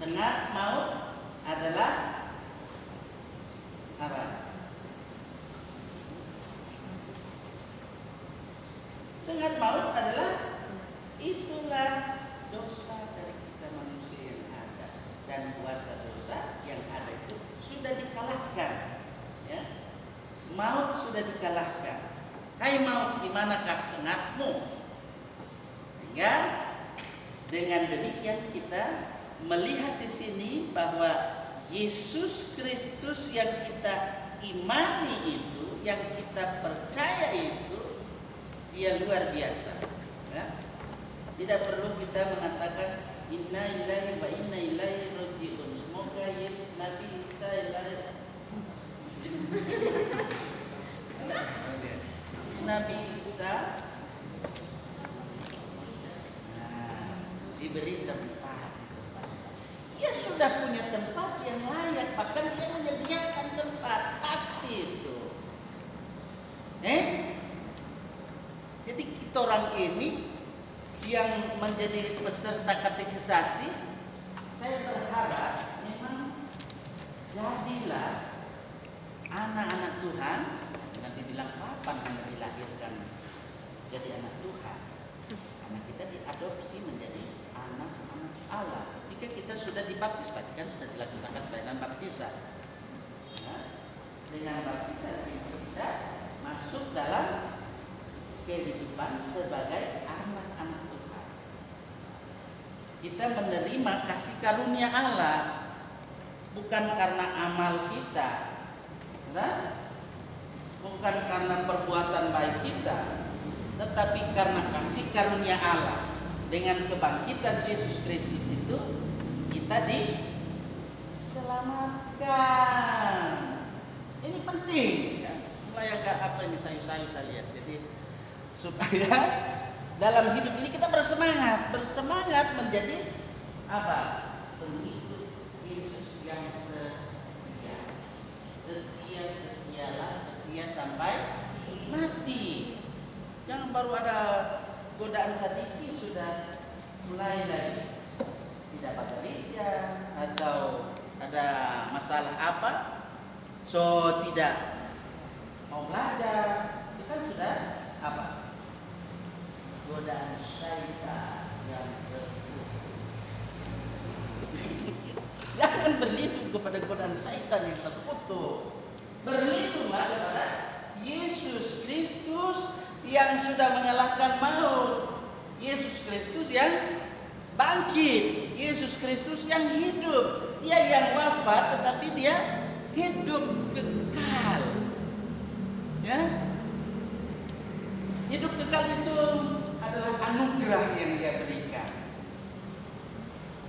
Sengat maut adalah apa? Sengat maut adalah itulah dosa dari kita manusia yang ada, dan kuasa dosa yang ada itu sudah dikalahkan. Ya, maut sudah dikalahkan. Hai maut, di manakah sengatmu? Sehingga dengan demikian kita melihat di sini bahwa Yesus Kristus yang kita imani itu, yang kita percaya itu, dia luar biasa. Ya. Tidak perlu kita mengatakan inna lillahi wa inna ilaihi raji'un. Semoga Yesus Nabi Isa Nabi Isa diberi tempat. Dia sudah punya tempat yang layak, bahkan dia menyediakan tempat, pasti itu. Jadi kita orang ini yang menjadi peserta katekisasi, saya berharap memang jadilah anak-anak Tuhan. Nanti bilang kapan Anda dilahirkan jadi anak Tuhan? Karena kita diadopsi menjadi anak-anak Allah ketika kita sudah dibaptis, kan sudah dilaksanakan pelayanan baptisan. Nah, dengan baptisan kita masuk dalam kehidupan sebagai anak-anak Tuhan. Kita menerima kasih karunia Allah bukan karena amal kita, bukan karena perbuatan baik kita, tetapi karena kasih karunia Allah. Dengan kebangkitan Yesus Kristus itu kita diselamatkan. Ini penting. Ya. Mulai agak apa ini sayu-sayu saya lihat. Jadi supaya dalam hidup ini kita bersemangat menjadi apa? Pengikut Yesus yang setia. Setialah setia sampai mati. Jangan baru ada godaan sedikit sudah mulai lagi tidak pada gereja atau ada masalah apa, so tidak mau belajar, itu kan sudah apa? Godaan syaitan yang terkutuk. Jangan berlindung kepada godaan syaitan yang terkutuk. Berlindunglah kepada Yesus Kristus yang sudah mengalahkan maut, Yesus Kristus yang bangkit, Yesus Kristus yang hidup. Dia yang wafat tetapi dia hidup kekal. Ya. Hidup kekal itu adalah anugerah yang dia berikan.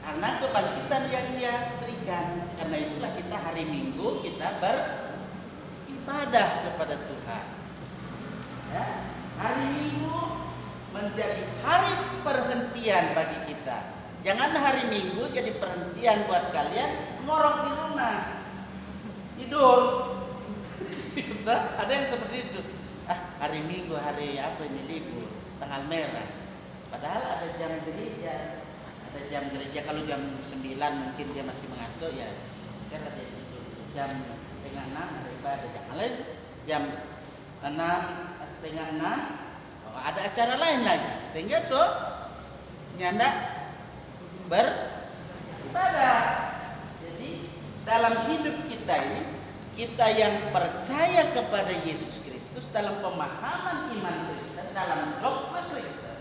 Karena kebangkitan yang dia berikan. Karena itulah kita hari Minggu kita beribadah kepada Tuhan. Ya. Hari Minggu menjadi hari perhentian bagi kita. Jangan hari Minggu jadi perhentian buat kalian ngorok di rumah, tidur. Ada yang seperti itu. Hari Minggu hari apa ini libur, tanggal merah. Padahal ada jam gereja. Kalau jam 9 mungkin dia masih mengantuk ya. Kan ada tidur. Jam 5:30 ada ibadah. Jangan jam 6:30 ada acara lain lagi, sehingga nyanda beribadah. Jadi dalam hidup kita ini, kita yang percaya kepada Yesus Kristus dalam pemahaman iman Kristen, dalam dogma Kristen,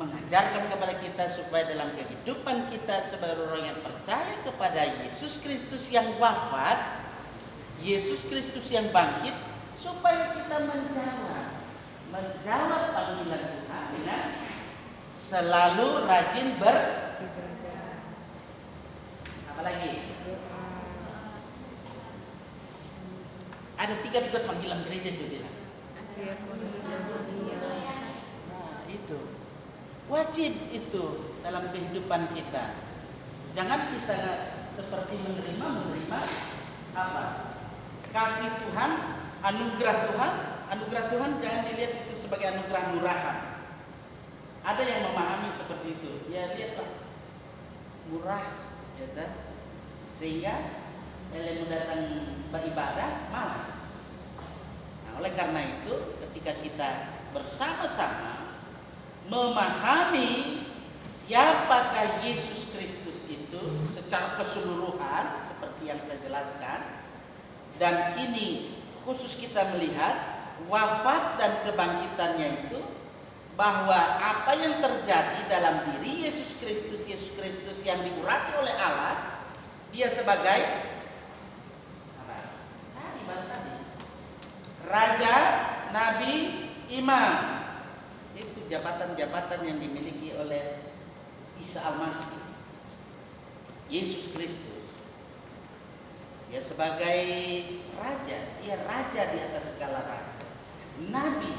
mengajarkan kepada kita supaya dalam kehidupan kita sebagai orang yang percaya kepada Yesus Kristus yang wafat, Yesus Kristus yang bangkit, supaya kita menjawab panggilan Tuhan dengan selalu rajin apalagi ada 3 tugas panggilan gereja itu bilang. Itu wajib itu dalam kehidupan kita. Jangan kita seperti menerima apa? Kasih Tuhan, anugerah Tuhan. Anugerah Tuhan jangan dilihat itu sebagai anugerah murahan. Ada yang memahami seperti itu. Ya lihatlah. murah, ya, sehingga elemu datang beribadah malas. Nah, oleh karena itu, ketika kita bersama-sama memahami siapakah Yesus Kristus itu secara keseluruhan, seperti yang saya jelaskan, dan kini khusus kita melihat wafat dan kebangkitannya itu, bahwa apa yang terjadi dalam diri Yesus Kristus yang diurapi oleh Allah, dia sebagai apa? Tadi Raja, Nabi, Imam. Itu jabatan-jabatan yang dimiliki oleh Isa Al-Masih, Yesus Kristus. Dia sebagai raja, dia raja di atas segala raja. Nabi,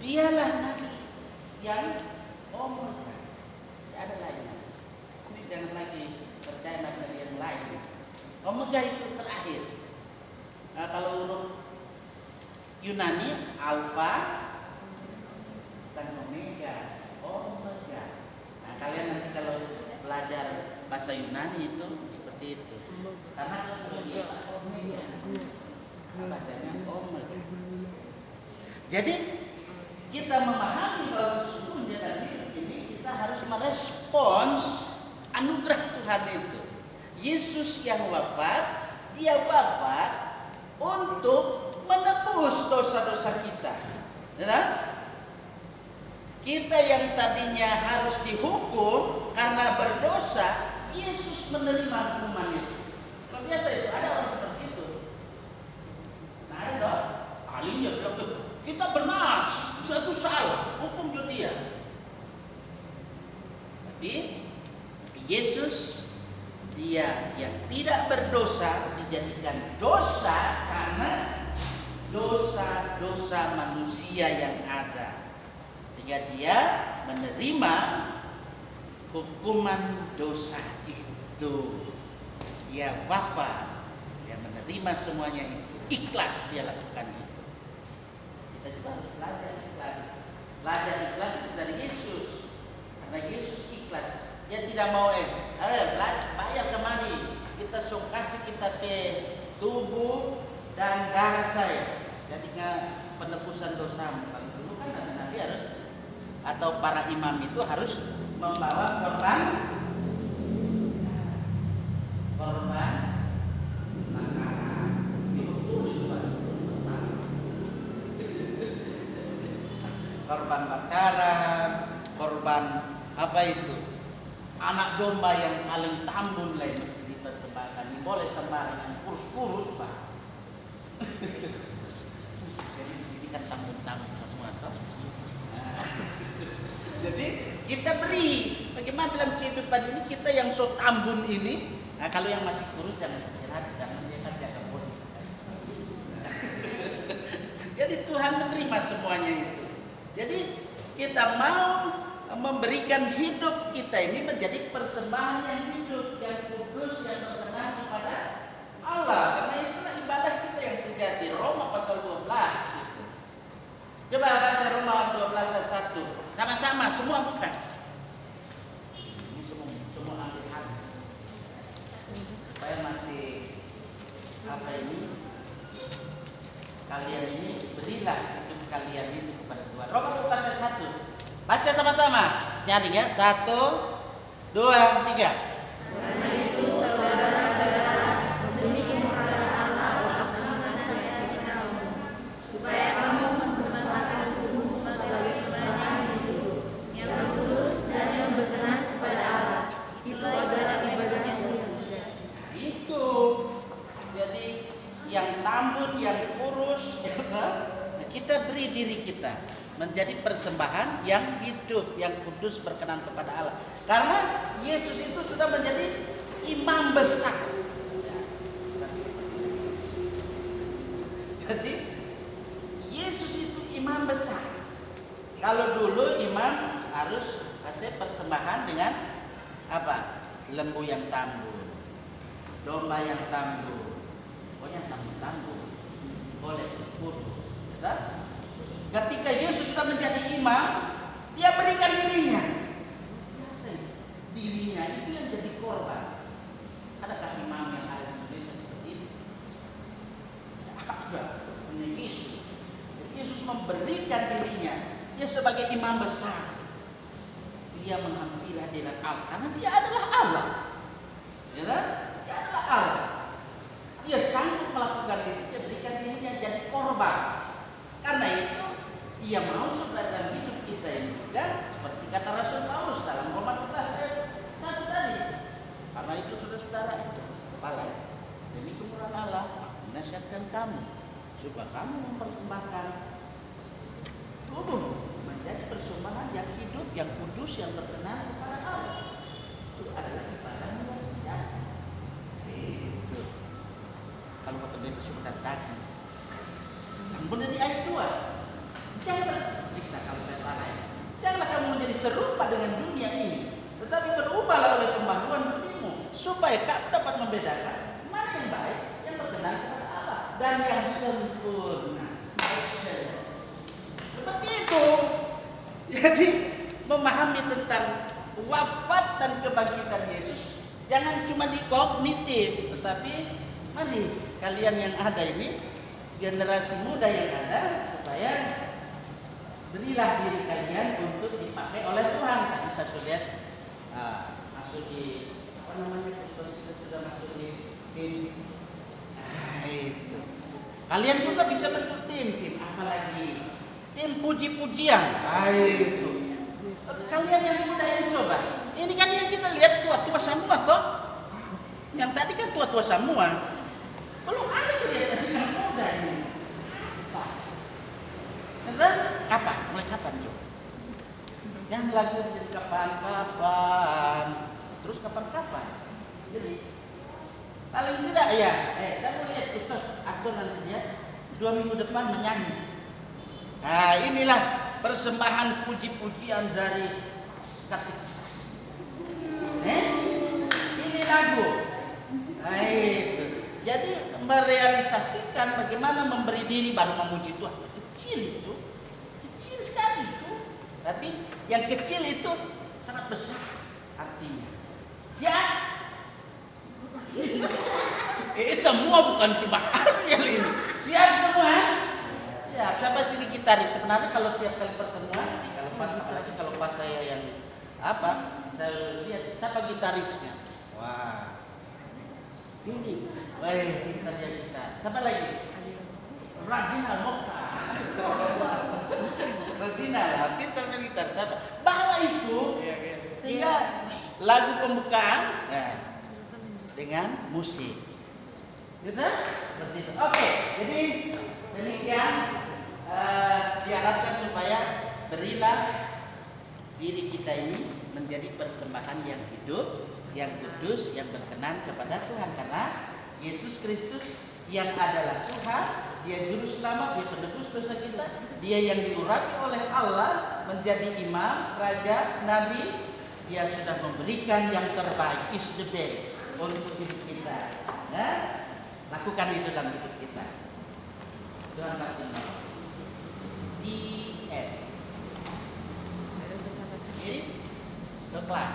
dialah nabi yang omega. Tidak ada lainnya. Ini jangan lagi percaya nabi yang lain. Omega itu terakhir. Nah, kalau huruf Yunani alfa dan omega, omega. Nah, kalian nanti kalau belajar bahasa Yunani itu seperti itu. Karena Yesus omega, bacanya omega. Jadi kita memahami bahwa sesungguhnya dalam hidup ini kita harus merespons anugerah Tuhan itu. Yesus yang wafat, dia wafat untuk menebus dosa-dosa kita. Ya? Kita yang tadinya harus dihukum karena berdosa, Yesus menerima hukuman itu. Kalau biasa itu ada orang seperti itu. Nah, ada dong. Ahlinya bilang, kita benar, dia itu salah, hukum dia. Tapi Yesus, dia yang tidak berdosa dijadikan dosa karena dosa-dosa manusia yang ada, sehingga dia menerima hukuman dosa itu. Dia wafat, dia menerima semuanya itu, ikhlas dia lakukan itu. Kita juga harus belajar ikhlas. Belajar ikhlas itu dari Yesus, karena Yesus ikhlas. Dia tidak mau bayar kemari, kita sok kasih kita pe tubuh dan darah saya, jadinya penebusan dosa. Kalau dulu kan Nabi harus, atau para imam itu harus membawa korban bakaran. Korban bakaran, korban apa itu? Anak domba yang paling tambun lah mesti dipersembahkan. Ini boleh sembarangan kurus-kurus, Pak. Jadi di sini kan tambun-tambun semua toh. Nah, jadi kita beri. Bagaimana dalam kehidupan ini kita yang so tambun ini? Nah, kalau yang masih kurus jangan istirahat, jangan dia kan jaga bodi. Jadi Tuhan menerima semuanya itu. Jadi kita mau memberikan hidup kita ini menjadi persembahan yang hidup, yang kudus, yang berkenan kepada Allah. Karena itulah ibadah kita yang sejati. Roma pasal 12 gitu. Coba baca Roma 12 ayat 1. Sama-sama, semua bukan. Ini semua ambil hadis. Supaya masih apa ini? Kalian ini berilah hidup kalian itu kepada Tuhan. Roma 12 ayat 1. Baca sama-sama. Nyaring ya. 1, 2, 3. Karena itu saudara-saudara, demi kemuliaan Allah dalam nasihat kamu, supaya kamu mempersembahkan tubuh sebagai sembahyang yang hidup, yang kudus dan yang berkenan kepada Allah. Itu adalah ibadah yang sejati. Itu. Jadi yang tambun, yang kurus, kita beri diri kita menjadi persembahan yang hidup, yang kudus, berkenan kepada Allah. Karena Yesus itu sudah menjadi imam besar. Jadi Yesus itu imam besar. Kalau dulu imam harus kasih persembahan dengan apa? Lembu yang tambun, domba yang tambun, pokoknya tambun-tambun, boleh kurus. Ketika Yesus sudah menjadi imam, dia berikan dirinya. Dirinya itu yang jadi korban. memberikan dirinya, dia sebagai imam besar, dia menghampiri hadirat Allah karena dia adalah Allah. Ya kan? Dia adalah Allah. Dia sanggup melakukan itu, dia berikan dirinya jadi korban. Karena itu, dia mau supaya dalam hidup kita ini juga seperti kata Rasul Paulus dalam Roma 12 ayat 1 tadi. Karena itu saudara-saudara itu kepala demi kemurahan Allah menasihatkan kamu supaya kamu mempersembahkan tubuh menjadi persembahan yang hidup, yang kudus, yang berkenan kepada Allah. Itu adalah ibadah yang sejati. Itu. Kalau kata dia sudah tadi. Kemudian di ayat 2, jangan periksa kalau saya salah ya. Janganlah kamu menjadi serupa dengan dunia ini, tetapi berubahlah oleh pembaharuan bodimu, supaya kamu dapat membedakan mana yang baik, yang berkenan kepada Allah, dan yang sempurna. Seperti itu. Jadi memahami tentang wafat dan kebangkitan Yesus jangan cuma di kognitif, tetapi mari kalian yang ada ini, generasi muda yang ada, supaya berilah diri kalian untuk dipakai oleh Tuhan. Tadi saya sudah lihat masuk di apa namanya, kita sudah masuk di tim. Itu. Kalian juga bisa bentuk tim apalagi tim puji-pujian. Itu. Kalian yang muda yang coba. Ini kan yang kita lihat tua-tua semua toh. Yang tadi kan tua-tua semua. Belum ada kelihatan yang muda ini. Dan kapan? Mulai kapan, Jo? Yang lagu jadi kapan-kapan, terus kapan-kapan. Jadi paling tidak ya, saya mau lihat Ustaz atur nanti dia 2 minggu depan menyanyi. Nah, inilah persembahan puji-pujian dari katekisasi. Ini lagu. Nah, itu. Jadi merealisasikan bagaimana memberi diri baru memuji Tuhan. Kecil itu, kecil sekali itu. Tapi yang kecil itu sangat besar artinya. Siap? Semua bukan cuma Ariel ini. Siap semua? Ya, siapa sini gitaris? Sebenarnya kalau tiap kali pertemuan, apalagi kalau pas saya yang saya lihat siapa gitarisnya. Wah, ini, gitar yang kita. Siapa lagi? Radina Mokhtar. Radina, pintar gitar. Siapa? Bawa itu, sehingga lagu pembukaan dengan musik. Gitu? Seperti itu. Oke, jadi demikian diharapkan supaya berilah diri kita ini menjadi persembahan yang hidup, yang kudus, yang berkenan kepada Tuhan. Karena Yesus Kristus yang adalah Tuhan, dia juru selamat, dia penebus dosa kita, dia yang diurapi oleh Allah menjadi imam, raja, nabi, dia sudah memberikan yang terbaik, is the best untuk hidup kita. Nah, lakukan itu dalam hidup kita. Tuhan kasih maaf. Di end. Jadi, dokter.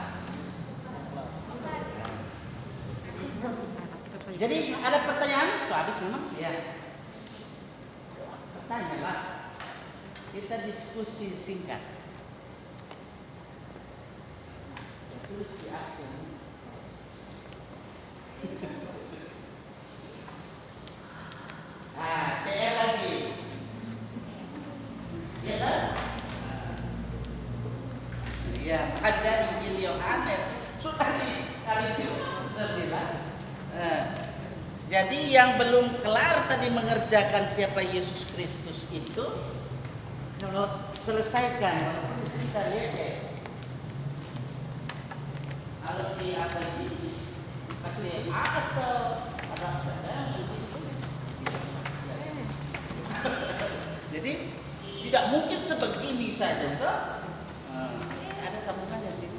Jadi ada pertanyaan? Sudah habis memang? Ya. Pertanyaanlah. Kita diskusi singkat. Tulis di absen. PR lagi. Ya kan? Iya, baca Injil Yohanes sudah di kali itu 9. Jadi yang belum kelar tadi mengerjakan siapa Yesus Kristus itu, kalau selesaikan, walaupun di sini saya lihat ya, kalau di apa ini kasih atau ada jadi tidak mungkin sebegini saja toh. Ada sambungannya sih.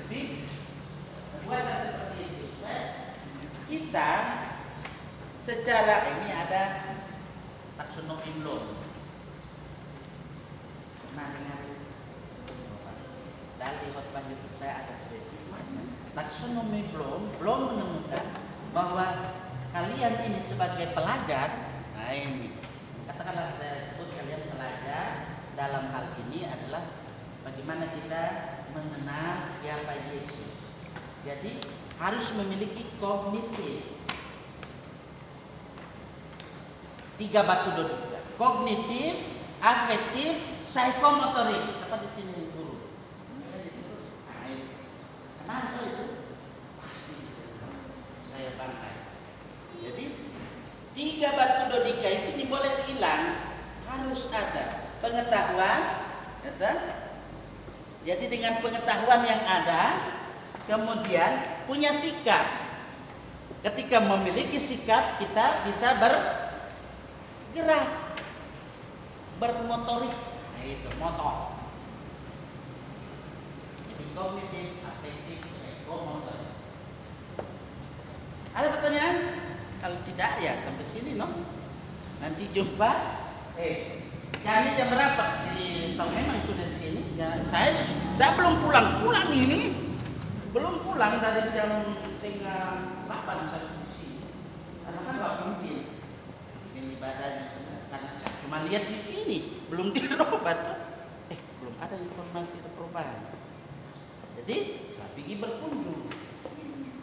Jadi buatlah seperti itu supaya kita secara ini ada taksonomi belum. Pernah dengar? Dari khotbah YouTube saya ada sedikit. Taksonomi belum menemukan bahwa kalian ini sebagai pelajar, nah ini katakanlah saya sebut kalian pelajar dalam hal ini adalah bagaimana kita mengenal siapa Yesus. Jadi harus memiliki kognitif. 3 batu dodika. Kognitif, afektif, psikomotorik. Siapa di sini guru? Kenapa itu? Pasti saya bangkai. Jadi 3 batu dodika itu tidak boleh hilang, harus ada pengetahuan, jadi dengan pengetahuan yang ada, kemudian punya sikap. Ketika memiliki sikap, kita bisa bergerak, bermotorik, itu motor. Jadi kognitif, afektif, psikomotorik. Ada pertanyaan? Kalau tidak ya sampai sini, no? Nanti jumpa. Kami jam berapa sih? Tahu memang sudah di sini. Ya, saya belum pulang ini. Belum pulang dari jam 7:30 saya di sini. Karena kan Pak pimpin ibadahnya. Karena saya cuma lihat di sini, belum dirobat. Belum ada informasi perubahan. Jadi saya pergi berkunjung.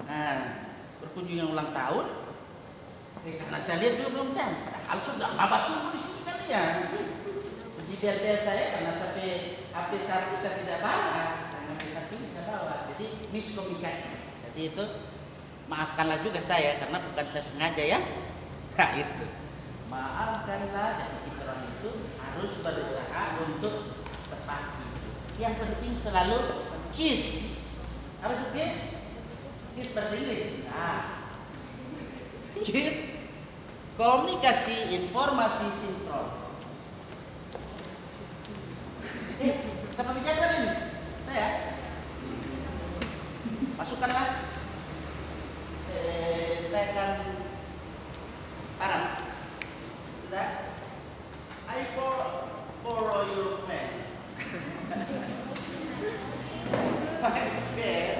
Nah, berkunjung yang ulang tahun. Karena saya lihat juga belum jam. Padahal sudah bapak tunggu di sini kalian. Jadi biar saya karena sampai HP satu saya tidak bawa, dan HP satu saya bawa. Jadi miskomunikasi. Jadi itu maafkanlah juga saya karena bukan saya sengaja ya. Nah itu. Maafkanlah. Jadi kita orang itu harus berusaha untuk tepat itu. Yang penting selalu kiss. Apa itu kiss? Kiss bahasa Inggris. Kiss. Komunikasi informasi sinkron. Siapa bicara ini? Saya. Masukkanlah. Saya akan Arab. Sudah. I borrow your friend. Okay.